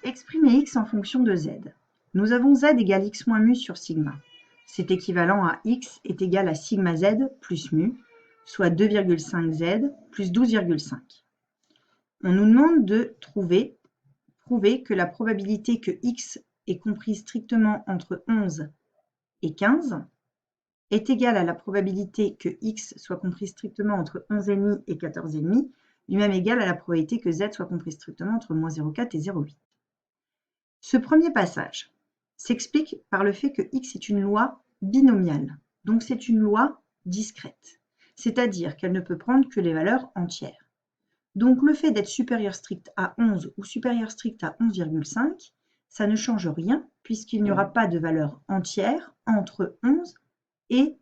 Exprimer x en fonction de z. Nous avons z égale x moins mu sur sigma. C'est équivalent à x est égal à sigma z plus mu, soit 2,5z plus 12,5. On nous demande de prouver que la probabilité que x est compris strictement entre 11 et 15 est égale à la probabilité que x soit compris strictement entre 11,5 et 14,5, lui-même égale à la probabilité que z soit compris strictement entre moins 0,4 et 0,8. Ce premier passage s'explique par le fait que x est une loi binomiale, donc c'est une loi discrète, c'est-à-dire qu'elle ne peut prendre que les valeurs entières. Donc le fait d'être supérieur strict à 11 ou supérieur strict à 11,5, ça ne change rien puisqu'il n'y aura pas de valeur entière entre 11 et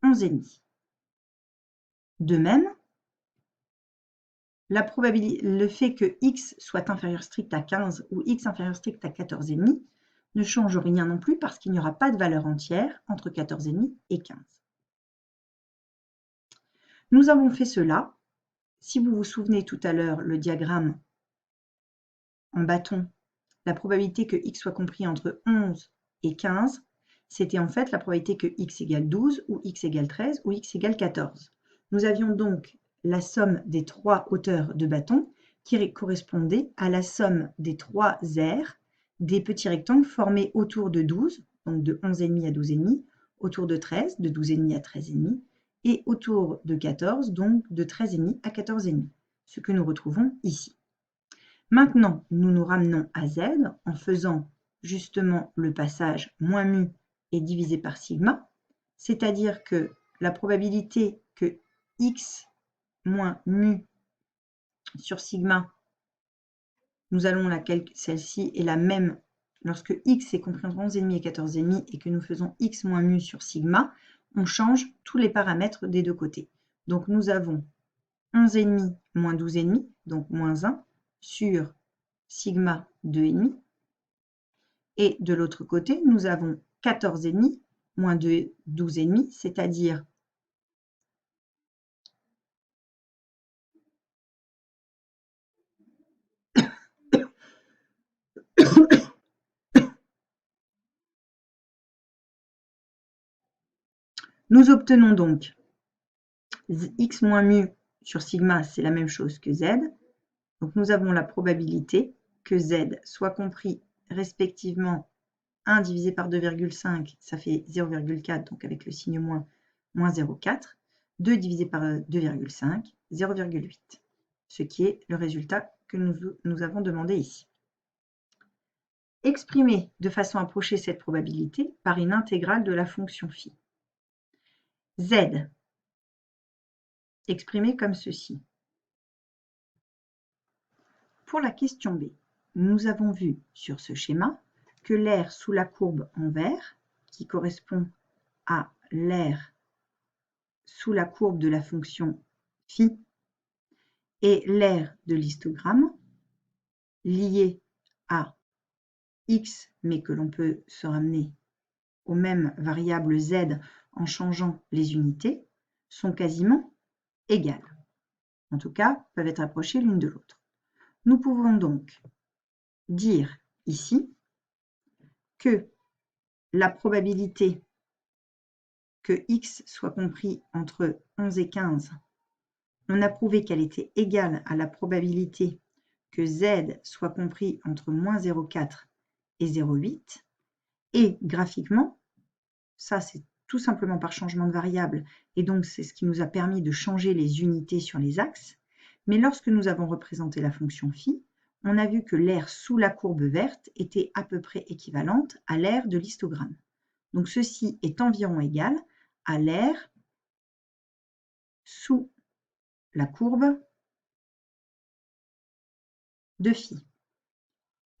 11,5. De même, le fait que x soit inférieur strict à 15 ou x inférieur strict à 14,5 ne change rien non plus parce qu'il n'y aura pas de valeur entière entre 14,5 et 15. Nous avons fait cela. Si vous vous souvenez tout à l'heure, le diagramme en bâton, la probabilité que x soit compris entre 11 et 15, c'était en fait la probabilité que x égale 12 ou x égale 13 ou x égale 14. Nous avions donc la somme des trois hauteurs de bâton qui correspondait à la somme des trois aires des petits rectangles formés autour de 12, donc de 11,5 à 12,5, autour de 13, de 12,5 à 13,5, et autour de 14, donc de 13,5 à 14,5, ce que nous retrouvons ici. Maintenant, nous nous ramenons à z en faisant justement le passage moins mu est divisé par sigma, c'est-à-dire que la probabilité que x moins mu sur sigma, nous allons celle-ci est la même lorsque x est compris entre 11,5 et 14,5 et que nous faisons x moins mu sur sigma, on change tous les paramètres des deux côtés. Donc nous avons 11,5 moins 12,5, donc moins 1, sur sigma 2,5. Et de l'autre côté, nous avons 14,5 moins 12,5, c'est-à-dire nous obtenons donc x moins mu sur sigma, c'est la même chose que z. Donc nous avons la probabilité que z soit compris respectivement 1 divisé par 2,5, ça fait 0,4, donc avec le signe moins, moins 0,4. 2 divisé par 2,5, 0,8, ce qui est le résultat que nous avons demandé ici. Exprimer de façon approchée cette probabilité par une intégrale de la fonction phi. Z, exprimé comme ceci. Pour la question B, nous avons vu sur ce schéma que l'aire sous la courbe en vert, qui correspond à l'aire sous la courbe de la fonction phi, et l'aire de l'histogramme liée à x, mais que l'on peut se ramener aux mêmes variables z en changeant les unités, sont quasiment égales. En tout cas, peuvent être approchées l'une de l'autre. Nous pouvons donc dire ici que la probabilité que x soit compris entre 11 et 15, on a prouvé qu'elle était égale à la probabilité que z soit compris entre moins 0,4 et 0,8. Et graphiquement, ça c'est tout simplement par changement de variable, et donc c'est ce qui nous a permis de changer les unités sur les axes. Mais lorsque nous avons représenté la fonction phi, on a vu que l'aire sous la courbe verte était à peu près équivalente à l'aire de l'histogramme. Donc ceci est environ égal à l'aire sous la courbe de phi.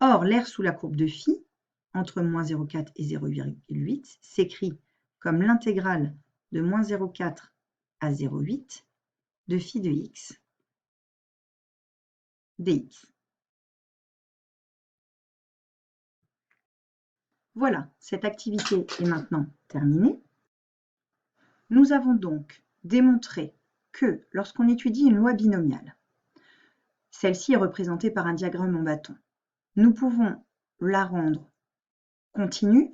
Or, l'aire sous la courbe de phi, entre moins 0,4 et 0,8, s'écrit comme l'intégrale de moins 0,4 à 0,8 de phi de x dx. Voilà, cette activité est maintenant terminée. Nous avons donc démontré que lorsqu'on étudie une loi binomiale, celle-ci est représentée par un diagramme en bâton, nous pouvons la rendre continue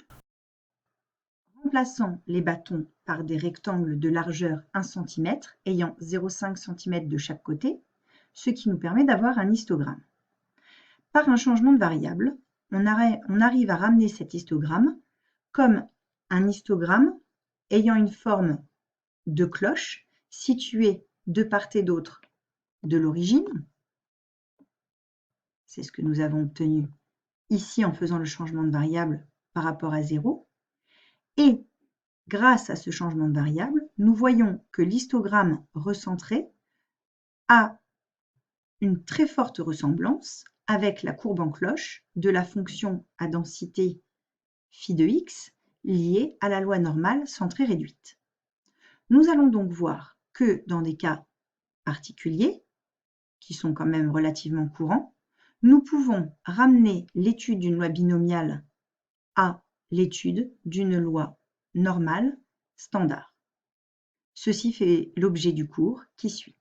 en remplaçant les bâtons par des rectangles de largeur 1 cm ayant 0,5 cm de chaque côté, ce qui nous permet d'avoir un histogramme. Par un changement de variable, on arrive à ramener cet histogramme comme un histogramme ayant une forme de cloche située de part et d'autre de l'origine. C'est ce que nous avons obtenu ici en faisant le changement de variable par rapport à 0. Et grâce à ce changement de variable, nous voyons que l'histogramme recentré a une très forte ressemblance avec la courbe en cloche de la fonction à densité phi de x liée à la loi normale centrée réduite. Nous allons donc voir que dans des cas particuliers, qui sont quand même relativement courants, nous pouvons ramener l'étude d'une loi binomiale à l'étude d'une loi normale standard. Ceci fait l'objet du cours qui suit.